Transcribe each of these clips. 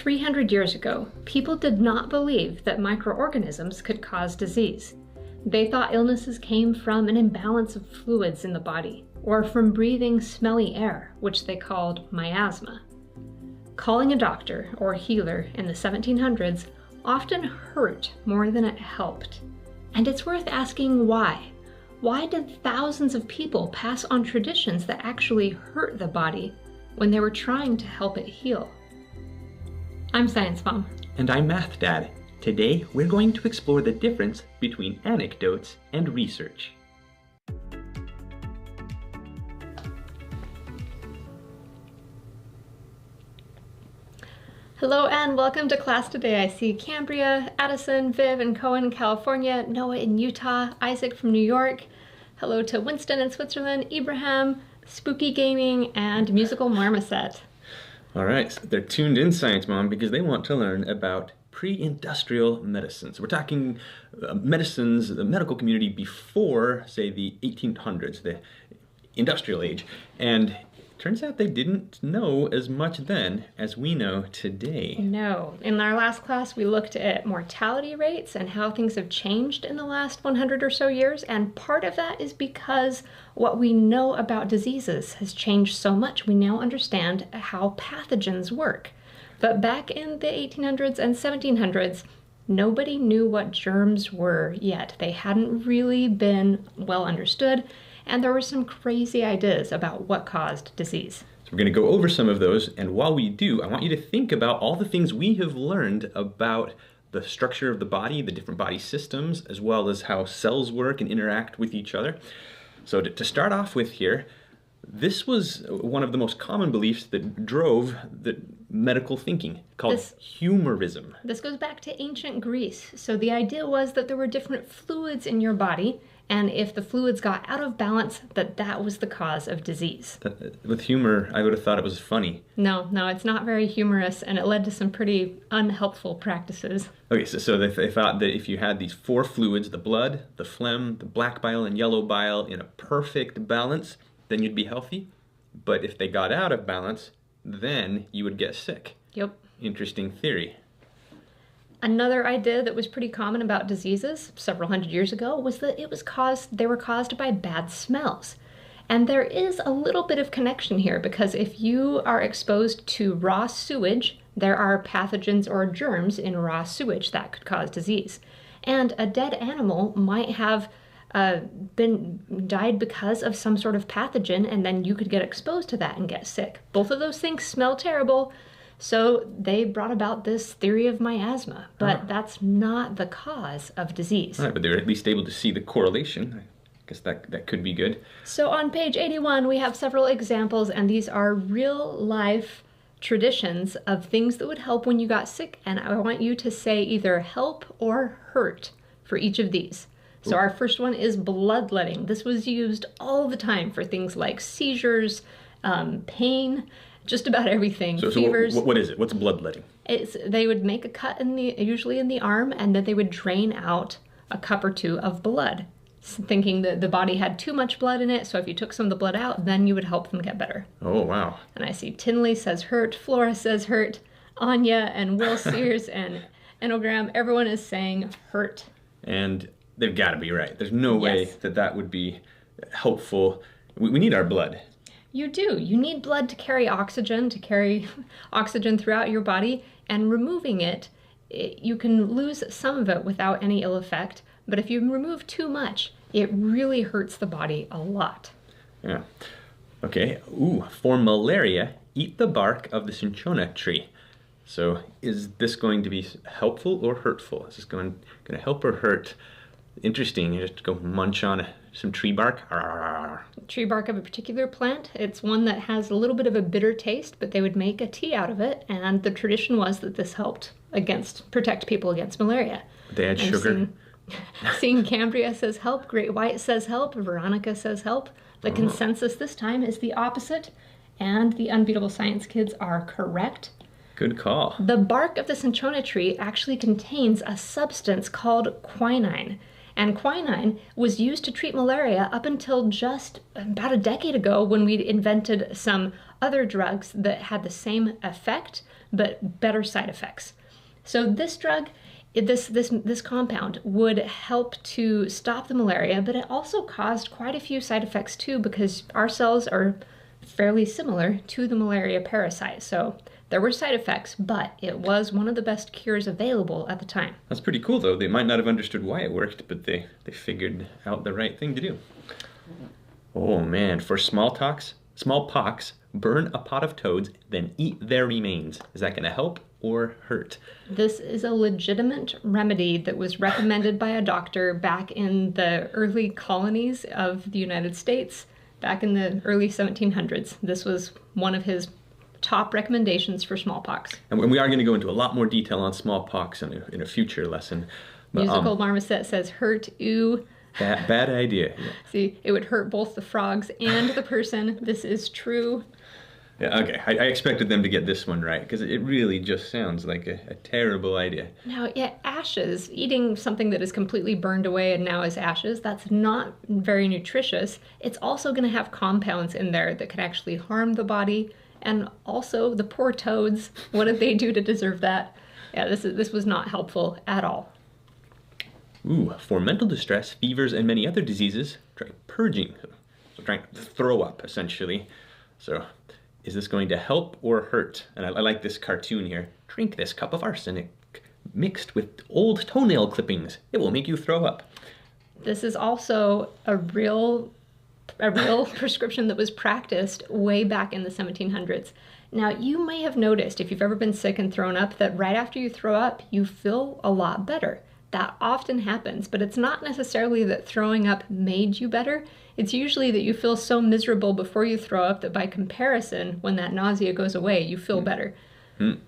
300 years ago, people did not believe that microorganisms could cause disease. They thought illnesses came from an imbalance of fluids in the body, or from breathing smelly air, which they called miasma. Calling a doctor or healer in the 1700s often hurt more than it helped. And it's worth asking why. Why did thousands of people pass on traditions that actually hurt the body when they were trying to help it heal? I'm Science Mom. And I'm Math Dad. Today, we're going to explore the difference between anecdotes and research. Hello and welcome to class today. I see Cambria, Addison, Viv and Cohen in California, Noah in Utah, Isaac from New York. Hello to Winston in Switzerland, Ibrahim, Spooky Gaming, and Musical Marmoset. All right, so they're tuned in, Science Mom, because they want to learn about pre-industrial medicines. We're talking medicines, the medical community before, say, the 1800s, the industrial age. And it turns out they didn't know as much then as we know today. No. In our last class, we looked at mortality rates and how things have changed in the last 100 or so years. And part of that is because what we know about diseases has changed so much. We now understand how pathogens work. But back in the 1800s and 1700s, nobody knew what germs were yet. They hadn't really been well understood. And there were some crazy ideas about what caused disease. So we're going to go over some of those, and while we do, I want you to think about all the things we have learned about the structure of the body, the different body systems, as well as how cells work and interact with each other. So to start off with here, this was one of the most common beliefs that drove the medical thinking, called humorism. This goes back to ancient Greece. So the idea was that there were different fluids in your body, and if the fluids got out of balance, that was the cause of disease. With humor, I would have thought it was funny. No, it's not very humorous, and it led to some pretty unhelpful practices. Okay, so they thought that if you had these four fluids, the blood, the phlegm, the black bile, and yellow bile, in a perfect balance, then you'd be healthy. But if they got out of balance, then you would get sick. Yep. Interesting theory. Another idea that was pretty common about diseases several hundred years ago was that they were caused by bad smells. And there is a little bit of connection here, because if you are exposed to raw sewage, there are pathogens or germs in raw sewage that could cause disease. And a dead animal might have died because of some sort of pathogen, and then you could get exposed to that and get sick. Both of those things smell terrible. So they brought about this theory of miasma, but that's not the cause of disease. All right, but they were at least able to see the correlation. I guess that could be good. So on page 81, we have several examples, and these are real life traditions of things that would help when you got sick. And I want you to say either help or hurt for each of these. So our first one is bloodletting. This was used all the time for things like seizures, pain, just about everything. Fevers. What is it? What's bloodletting? They would make a cut usually in the arm, and then they would drain out a cup or two of blood, thinking that the body had too much blood in it. So if you took some of the blood out, then you would help them get better. Oh, wow. And I see Tinley says hurt, Flora says hurt, Anya and Will Sears and Enogram, everyone is saying hurt. And they've got to be right. There's no way that would be helpful. We need our blood. You do. You need blood to carry oxygen throughout your body, and removing it, you can lose some of it without any ill effect, but if you remove too much, it really hurts the body a lot. Yeah. Okay. For malaria, eat the bark of the cinchona tree. So is this going to be helpful or hurtful? Is this going to help or hurt? Interesting. You just go munch on some tree bark. Tree bark of a particular plant. It's one that has a little bit of a bitter taste, but they would make a tea out of it, and the tradition was that this helped protect people against malaria. They add sugar. Seeing Cambria says help, Great White says help, Veronica says help. The consensus this time is the opposite, and the Unbeatable Science Kids are correct. Good call. The bark of the cinchona tree actually contains a substance called quinine. And quinine was used to treat malaria up until just about a decade ago, when we invented some other drugs that had the same effect but better side effects. So this drug, this compound would help to stop the malaria, but it also caused quite a few side effects too, because our cells are fairly similar to the malaria parasite. So there were side effects, but it was one of the best cures available at the time. That's pretty cool, though. They might not have understood why it worked, but they figured out the right thing to do. Oh man, for smallpox, burn a pot of toads, then eat their remains. Is that going to help or hurt? This is a legitimate remedy that was recommended by a doctor back in the early colonies of the United States, back in the early 1700s. This was one of his top recommendations for smallpox. And we are going to go into a lot more detail on smallpox in a future lesson. But, Musical Marmoset says, hurt, ooh. Bad idea. Yeah. See, it would hurt both the frogs and the person. This is true. Yeah, okay. I expected them to get this one right, because it really just sounds like a terrible idea. Now, yeah, ashes, eating something that is completely burned away and now is ashes, that's not very nutritious. It's also going to have compounds in there that could actually harm the body. And also, the poor toads, what did they do to deserve that? Yeah, this was not helpful at all. Ooh, for mental distress, fevers, and many other diseases, try purging. So trying to throw up, essentially. So, is this going to help or hurt? And I like this cartoon here. Drink this cup of arsenic mixed with old toenail clippings. It will make you throw up. This is also a real prescription that was practiced way back in the 1700s. Now, you may have noticed, if you've ever been sick and thrown up, that right after you throw up, you feel a lot better. That often happens, but it's not necessarily that throwing up made you better. It's usually that you feel so miserable before you throw up that by comparison, when that nausea goes away, you feel better. All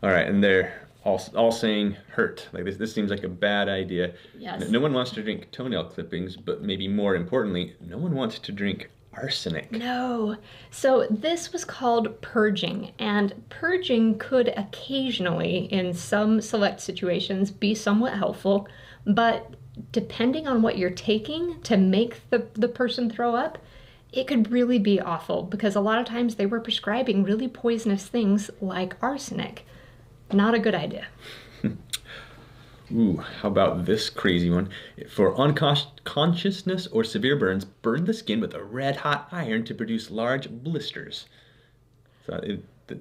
right, and they're all saying hurt. Like this seems like a bad idea. Yes. No one wants to drink toenail clippings, but maybe more importantly, no one wants to drink arsenic. No. So this was called purging, and purging could occasionally, in some select situations, be somewhat helpful, but depending on what you're taking to make the person throw up, it could really be awful, because a lot of times they were prescribing really poisonous things like arsenic. Not a good idea. Ooh, how about this crazy one? For unconsciousness or severe burns, burn the skin with a red-hot iron to produce large blisters. So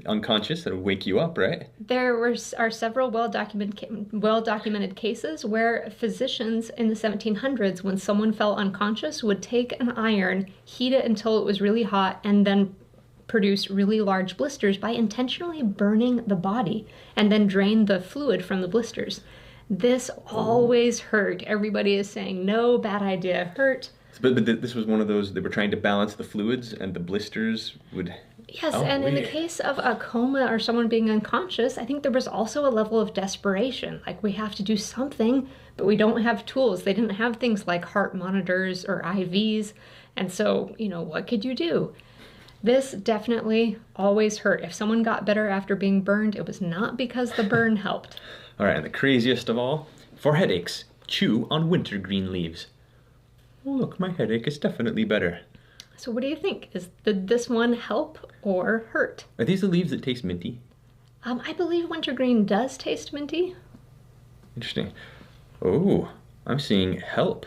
unconscious, that'll wake you up, right? There are several well-documented cases where physicians in the 1700s, when someone fell unconscious, would take an iron, heat it until it was really hot, and then produce really large blisters by intentionally burning the body and then drain the fluid from the blisters. This always hurt. Everybody is saying, no, bad idea, hurt. But this was one of those, they were trying to balance the fluids and the blisters would... Yes, and in the case of a coma or someone being unconscious, I think there was also a level of desperation. Like, we have to do something, but we don't have tools. They didn't have things like heart monitors or IVs. And so, what could you do? This definitely always hurt. If someone got better after being burned, it was not because the burn helped. All right, and the craziest of all, for headaches, chew on wintergreen leaves. Oh, look, my headache is definitely better. So what do you think? Did this one help or hurt? Are these the leaves that taste minty? I believe wintergreen does taste minty. Interesting. Oh, I'm seeing help.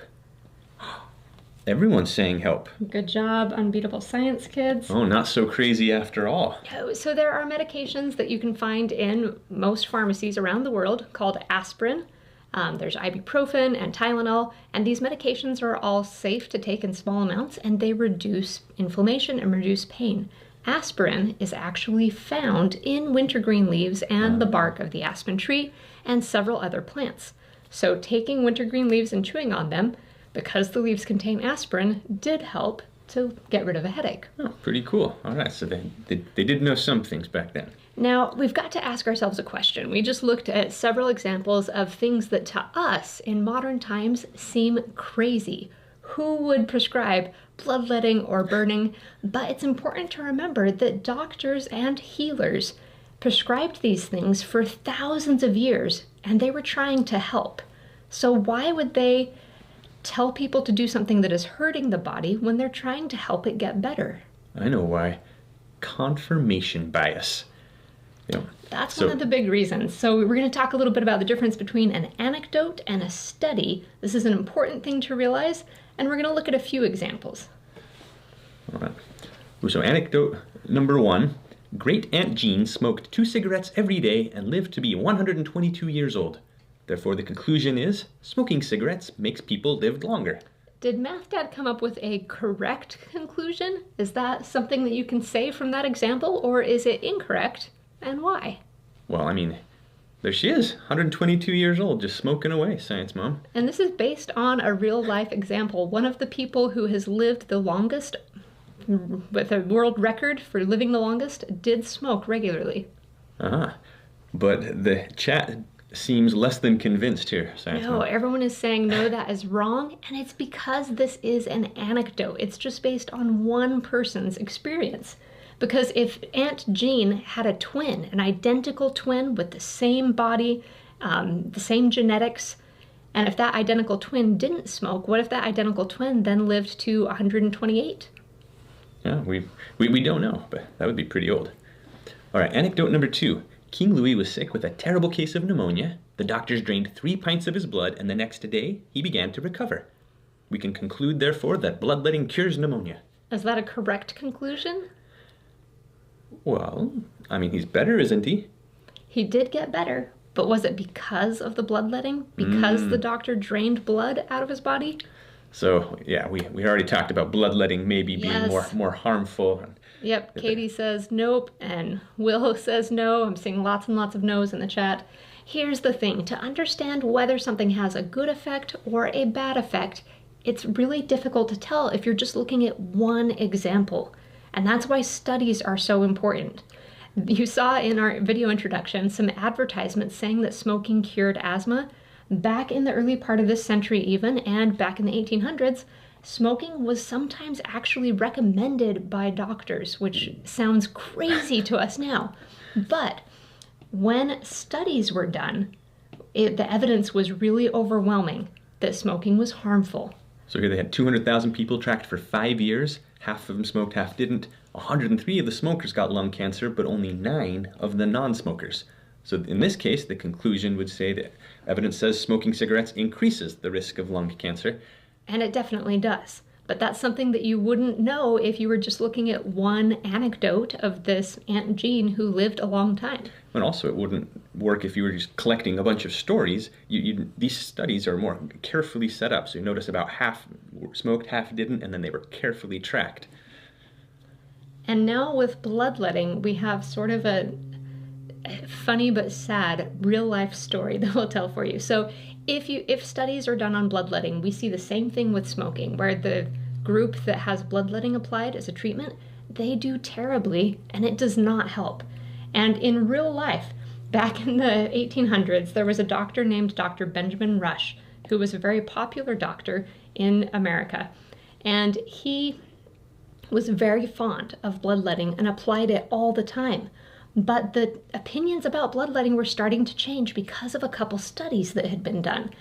Everyone's saying help. Good job, unbeatable science kids. Oh, not so crazy after all. So there are medications that you can find in most pharmacies around the world called aspirin. There's ibuprofen and Tylenol, and these medications are all safe to take in small amounts, and they reduce inflammation and reduce pain. Aspirin is actually found in wintergreen leaves and the bark of the aspen tree and several other plants. So taking wintergreen leaves and chewing on them, because the leaves contain aspirin, did help to get rid of a headache. Oh, pretty cool. All right, so they did know some things back then. Now, we've got to ask ourselves a question. We just looked at several examples of things that to us in modern times seem crazy. Who would prescribe bloodletting or burning? But it's important to remember that doctors and healers prescribed these things for thousands of years, and they were trying to help. So why would they tell people to do something that is hurting the body when they're trying to help it get better? I know why. confirmation bias. That's one of the big reasons. So we're going to talk a little bit about the difference between an anecdote and a study. This is an important thing to realize, and we're going to look at a few examples. All right. So anecdote number 1, Great Aunt Jean smoked 2 cigarettes every day and lived to be 122 years old. Therefore, the conclusion is smoking cigarettes makes people live longer. Did Math Dad come up with a correct conclusion? Is that something that you can say from that example, or is it incorrect, and why? Well, I mean, there she is, 122 years old, just smoking away, Science Mom. And this is based on a real-life example. One of the people who has lived the longest, with a world record for living the longest, did smoke regularly. But the chat seems less than convinced here, Science No, Mom. everyone is saying no, that is wrong, and it's because this is an anecdote. It's just based on one person's experience. Because if Aunt Jean had a twin, an identical twin with the same body, the same genetics, and if that identical twin didn't smoke, what if that identical twin then lived to 128? Yeah, we don't know, but that would be pretty old. All right, anecdote number 2. King Louis was sick with a terrible case of pneumonia. The doctors drained 3 pints of his blood, and the next day he began to recover. We can conclude, therefore, that bloodletting cures pneumonia. Is that a correct conclusion? Well, I mean, he's better, isn't he? He did get better, but was it because of the bloodletting? Because the doctor drained blood out of his body? So, yeah, we already talked about bloodletting maybe being more harmful. Yep, Katie says nope, and Will says no. I'm seeing lots and lots of no's in the chat. Here's the thing. To understand whether something has a good effect or a bad effect, it's really difficult to tell if you're just looking at one example. And that's why studies are so important. You saw in our video introduction some advertisements saying that smoking cured asthma. Back in the early part of this century even, and back in the 1800s, smoking was sometimes actually recommended by doctors, which sounds crazy to us now. But when studies were done, the evidence was really overwhelming that smoking was harmful. So here they had 200,000 people tracked for 5 years. Half of them smoked, half didn't. 103 of the smokers got lung cancer, but only 9 of the non-smokers. So in this case, the conclusion would say that evidence says smoking cigarettes increases the risk of lung cancer. And it definitely does. But that's something that you wouldn't know if you were just looking at one anecdote of this Aunt Jean who lived a long time. And also it wouldn't work if you were just collecting a bunch of stories. These studies are more carefully set up. So you notice about half smoked, half didn't, and then they were carefully tracked. And now with bloodletting, we have sort of a funny but sad real-life story that we'll tell for you. So if studies are done on bloodletting, we see the same thing with smoking, where the group that has bloodletting applied as a treatment, they do terribly, and it does not help. And in real life, back in the 1800s, there was a doctor named Dr. Benjamin Rush, who was a very popular doctor in America. And he was very fond of bloodletting and applied it all the time. But the opinions about bloodletting were starting to change because of a couple studies that had been done.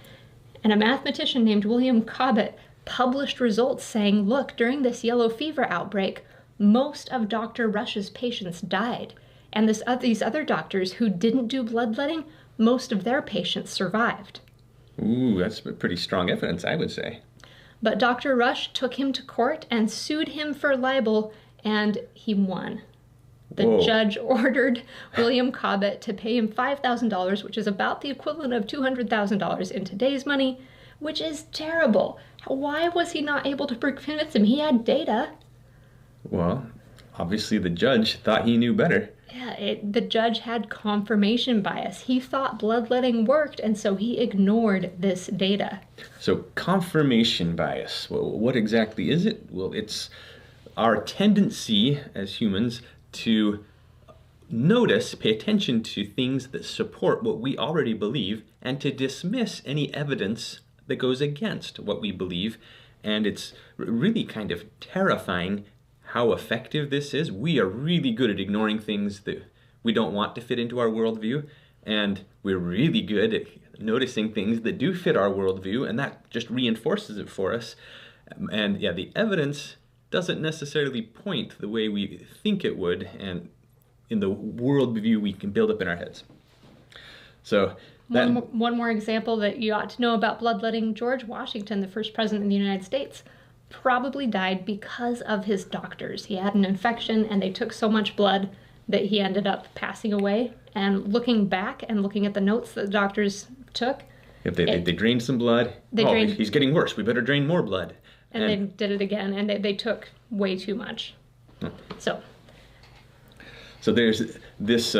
And a mathematician named William Cobbett published results saying, look, during this yellow fever outbreak, most of Dr. Rush's patients died. And these other doctors who didn't do bloodletting, most of their patients survived. Ooh, that's pretty strong evidence, I would say. But Dr. Rush took him to court and sued him for libel, and he won. The judge ordered William Cobbett to pay him $5,000, which is about the equivalent of $200,000 in today's money, which is terrible. Why was he not able to convince him? He had data. Well, obviously the judge thought he knew better. Yeah, the judge had confirmation bias. He thought bloodletting worked, and so he ignored this data. So confirmation bias, well, what exactly is it? Well, it's our tendency as humans to notice, pay attention to things that support what we already believe, and to dismiss any evidence that goes against what we believe. And it's really kind of terrifying how effective this is. We are really good at ignoring things that we don't want to fit into our worldview, and we're really good at noticing things that do fit our worldview, and that just reinforces it for us. And yeah, the evidence doesn't necessarily point the way we think it would, and in the world view we can build up in our heads. So one more example that you ought to know about bloodletting. George Washington, the first president of the United States, probably died because of his doctors. He had an infection and they took so much blood that he ended up passing away. And looking back and looking at the notes that the doctors took, if they drained some blood, he's getting worse, we better drain more blood. And they did it again, and they took way too much. So there's this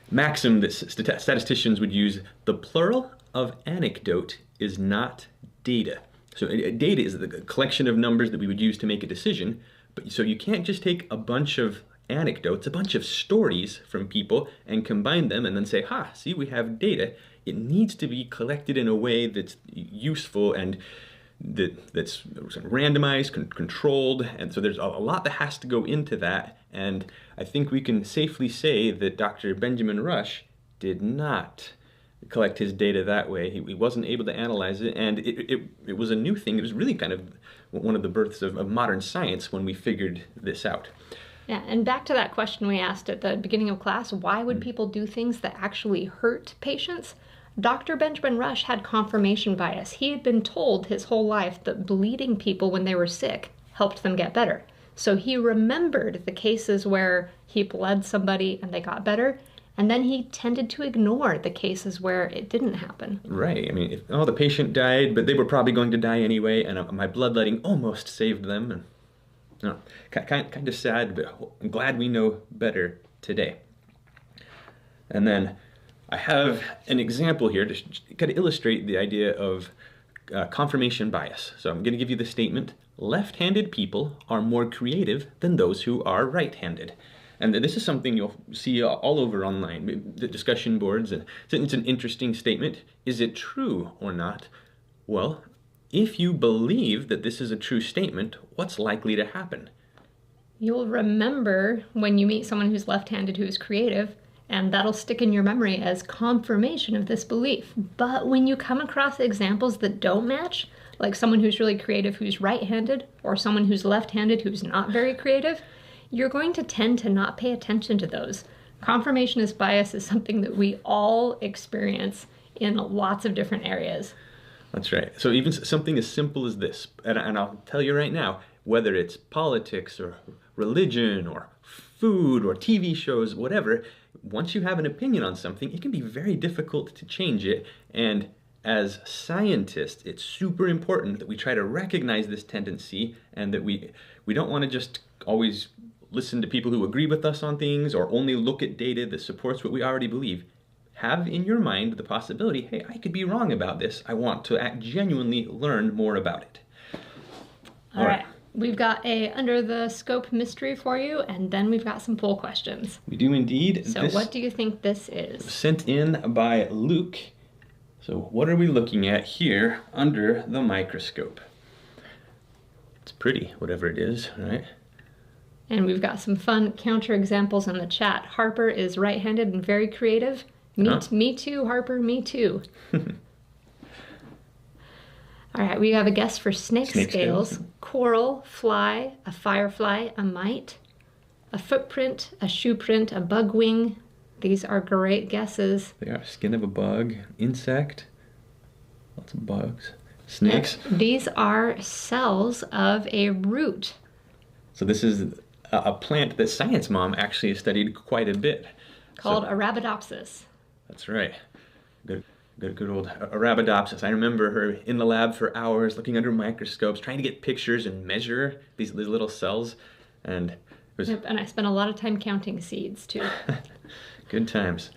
maxim that statisticians would use: the plural of anecdote is not data. So data is the collection of numbers that we would use to make a decision. But so you can't just take a bunch of anecdotes, a bunch of stories from people, and combine them and then say, ha, see, we have data. It needs to be collected in a way that's useful and that's randomized, controlled, and so there's a lot that has to go into that. And I think we can safely say that Dr. Benjamin Rush did not collect his data that way. He wasn't able to analyze it, and it was a new thing. It was really kind of one of the births of modern science when we figured this out. Yeah, and back to that question we asked at the beginning of class, why would people do things that actually hurt patients? Dr. Benjamin Rush had confirmation bias. He had been told his whole life that bleeding people when they were sick helped them get better. So he remembered the cases where he bled somebody and they got better, and then he tended to ignore the cases where it didn't happen. Right. I mean, the patient died, but they were probably going to die anyway, and my bloodletting almost saved them. And kind of sad, but I'm glad we know better today. And then I have an example here to kind of illustrate the idea of confirmation bias. So I'm going to give you the statement: left-handed people are more creative than those who are right-handed. And this is something you'll see all over online, the discussion boards. And it's an interesting statement. Is it true or not? Well, if you believe that this is a true statement, what's likely to happen? You'll remember when you meet someone who's left-handed who's creative, and that'll stick in your memory as confirmation of this belief. But when you come across examples that don't match, like someone who's really creative who's right-handed, or someone who's left-handed who's not very creative, you're going to tend to not pay attention to those. Confirmationist bias is something that we all experience in lots of different areas. That's right. So even something as simple as this, and I'll tell you right now, whether it's politics or religion or food or TV shows, whatever, once you have an opinion on something, it can be very difficult to change it. And as scientists, it's super important that we try to recognize this tendency, and that we don't want to just always listen to people who agree with us on things or only look at data that supports what we already believe. Have in your mind the possibility, hey, I could be wrong about this. I want to genuinely learn more about it. All right. We've got a Under the Scope mystery for you, and then we've got some poll questions. We do indeed. So what do you think this is? Sent in by Luke. So what are we looking at here under the microscope? It's pretty, whatever it is, right? And we've got some fun counterexamples in the chat. Harper is right-handed and very creative. Me too, Harper, me too. All right, we have a guess for snake scales. Coral, fly, a firefly, a mite, a footprint, a shoe print, a bug wing. These are great guesses. They are. Skin of a bug, insect, lots of bugs, snakes. These are cells of a root. So this is a plant that Science Mom actually has studied quite a bit. Called Arabidopsis. That's right. Good old Arabidopsis. I remember her in the lab for hours looking under microscopes, trying to get pictures and measure these little cells. And it was... Yep, and I spent a lot of time counting seeds too. Good times.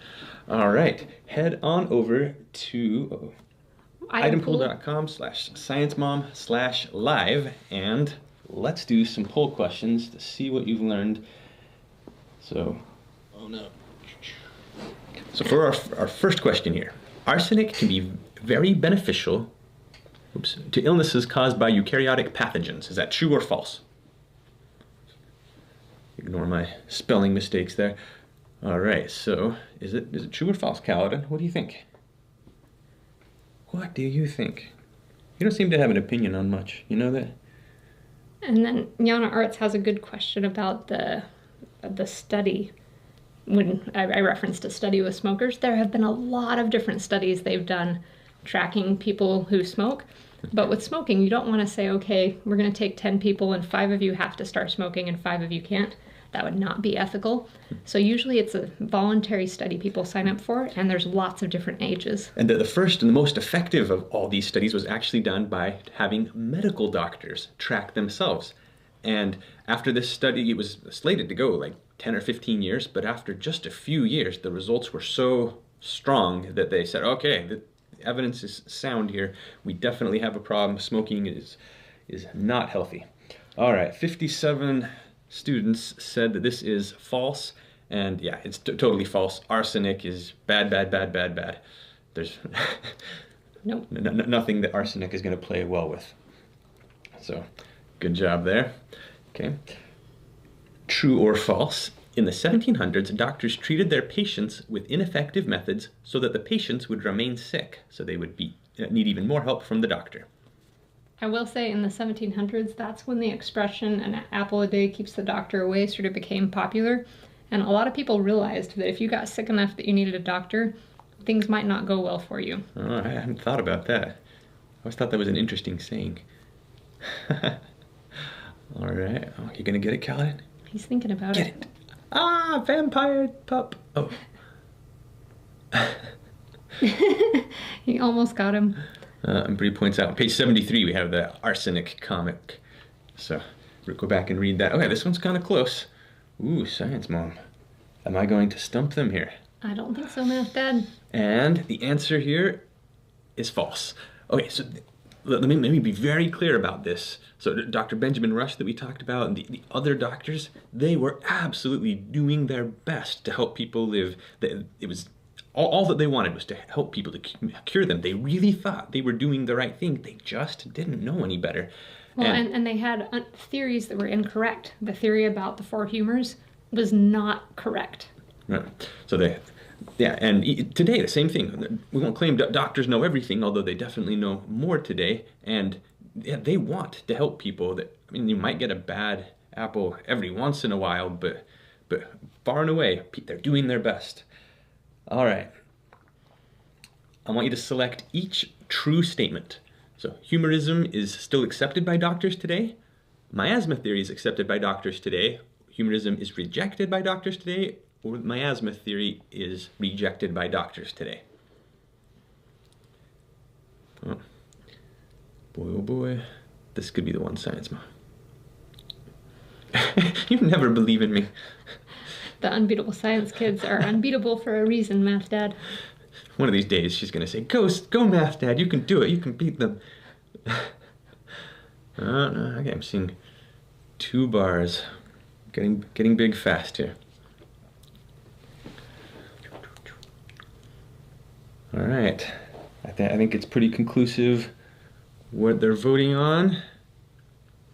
All right, head on over to itempool.com/sciencemom/live, and let's do some poll questions to see what you've learned. So, So for our first question here, arsenic can be very beneficial to illnesses caused by eukaryotic pathogens. Is that true or false? Ignore my spelling mistakes there. All right, so is it true or false, Kaladin? What do you think? What do you think? You don't seem to have an opinion on much. You know that? And then Yana Arts has a good question about the study. When I referenced a study with smokers, there have been a lot of different studies they've done tracking people who smoke. But with smoking, you don't want to say, okay, we're going to take 10 people and 5 of you have to start smoking and 5 of you can't. That would not be ethical. So usually it's a voluntary study people sign up for, and there's lots of different ages. And the first and the most effective of all these studies was actually done by having medical doctors track themselves. And after this study, it was slated to go like 10 or 15 years, but after just a few years, the results were so strong that they said, okay, the evidence is sound here. We definitely have a problem. Smoking is not healthy. All right, 57 students said that this is false, and yeah, it's totally false. Arsenic is bad, bad, bad, bad, bad. There's nope. Nothing that arsenic is going to play well with. So, good job there. Okay. True or false? In the 1700s, doctors treated their patients with ineffective methods so that the patients would remain sick, so they would need even more help from the doctor. I will say in the 1700s, that's when the expression an apple a day keeps the doctor away sort of became popular. And a lot of people realized that if you got sick enough that you needed a doctor, things might not go well for you. Oh, I hadn't thought about that. I always thought that was an interesting saying. All right. Oh, you gonna get it, Kaladin? He's thinking about it. Get it. Ah, vampire pup. Oh. He almost got him. And Bree points out on page 73 we have the arsenic comic. So go back and read that. Okay, this one's kind of close. Ooh, science mom. Am I going to stump them here? I don't think so, Math Dad. And the answer here is false. Okay, so let me be very clear about this. So Dr. Benjamin Rush that we talked about and the other doctors, they were absolutely doing their best to help people live. It was all that they wanted was to help people, to cure them. They really thought they were doing the right thing. They just didn't know any better. Well, and they had theories that were incorrect. The theory about the 4 humors was not correct. Right. So and today the same thing. We won't claim doctors know everything, although they definitely know more today. And yeah, they want to help people. You might get a bad apple every once in a while, but far and away, they're doing their best. All right. I want you to select each true statement. So humorism is still accepted by doctors today. Miasma theory is accepted by doctors today. Humorism is rejected by doctors today, or miasma theory is rejected by doctors today. Oh boy, this could be the one, science mom. You never believe in me. The unbeatable science kids are unbeatable for a reason, Math Dad. One of these days she's going to say, go Math Dad, you can do it, you can beat them. No, okay, I'm seeing 2 bars. Getting big fast here. All right, I think it's pretty conclusive what they're voting on.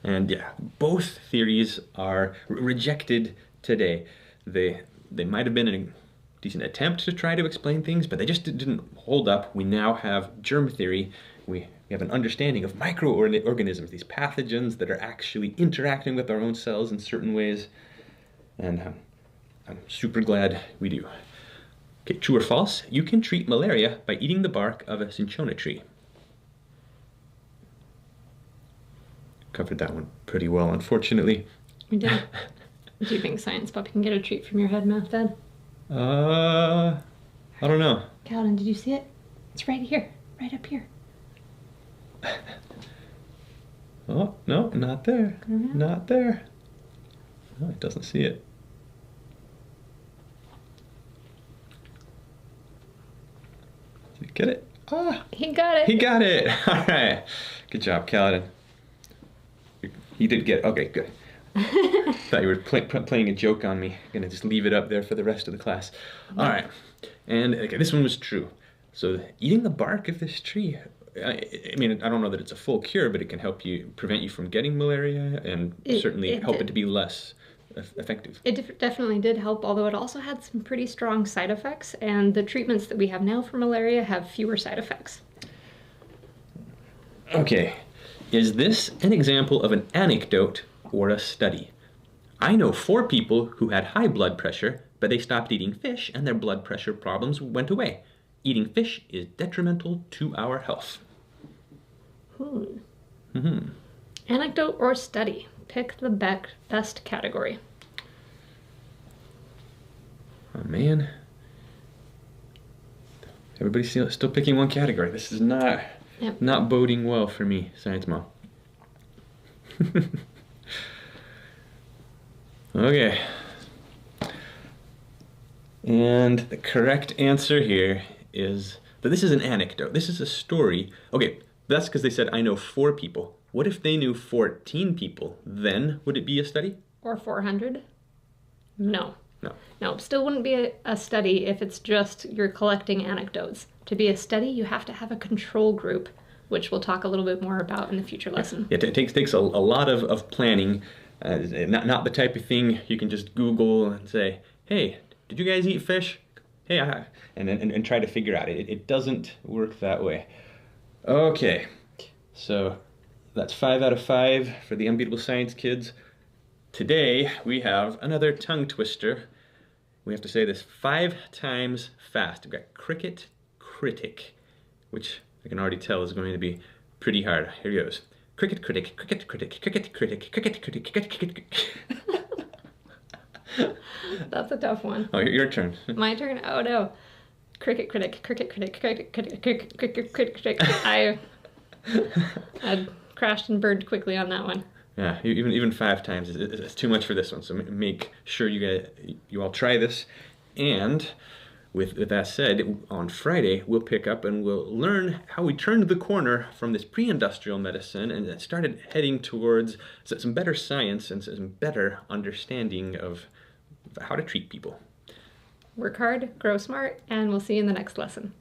And yeah, both theories are rejected today. They might have been a decent attempt to try to explain things, but they just didn't hold up. We now have germ theory. We have an understanding of microorganisms, these pathogens that are actually interacting with our own cells in certain ways. And I'm super glad we do. Okay, true or false? You can treat malaria by eating the bark of a cinchona tree. Covered that one pretty well, unfortunately. We did. Do you think Science Puppy can get a treat from your head, Math Dad? I don't know. Calvin, did you see it? It's right here. Right up here. Oh, no, not there. Mm-hmm. Not there. No, it doesn't see it. Did he get it? Ah! He got it. He got it! All right. Good job, Kaladin. He did get it. Okay, good. Thought you were playing a joke on me. Gonna just leave it up there for the rest of the class. All right. And okay, this one was true. So eating the bark of this tree, I mean, I don't know that it's a full cure, but it can help you, prevent you from getting malaria, and certainly help it to be less effective. It definitely did help, although it also had some pretty strong side effects, and the treatments that we have now for malaria have fewer side effects. Okay, Is this an example of an anecdote or a study? I know 4 people who had high blood pressure, but they stopped eating fish and their blood pressure problems went away. Eating fish is detrimental to our health. Anecdote or study? Pick the best category. Oh man. Everybody's still picking one category. This is not boding well for me, Science Mom. Okay. And the correct answer here is that this is an anecdote. This is a story. Okay, that's because they said, I know 4 people. What if they knew 14 people? Then would it be a study? Or 400? No. No. Still wouldn't be a study if it's just you're collecting anecdotes. To be a study, you have to have a control group, which we'll talk a little bit more about in the future lesson. It takes a lot of planning. Not the type of thing you can just Google and say, hey, did you guys eat fish? Hey, and try to figure out. It doesn't work that way. Okay, so that's 5 out of 5 for the Unbeatable Science kids. Today we have another tongue twister. We have to say this 5 times fast. We've got cricket critic, which I can already tell is going to be pretty hard. Here goes. Cricket critic, cricket critic, cricket critic, cricket critic, cricket critic. That's a tough one. Oh, your turn. My turn? Oh no. Cricket critic, cricket critic, cricket critic, cricket critic. I crashed and burned quickly on that one. Yeah, even 5 times is too much for this one. So make sure you all try this. And with that said, on Friday we'll pick up and we'll learn how we turned the corner from this pre-industrial medicine and started heading towards some better science and some better understanding of how to treat people. Work hard, grow smart, and we'll see you in the next lesson.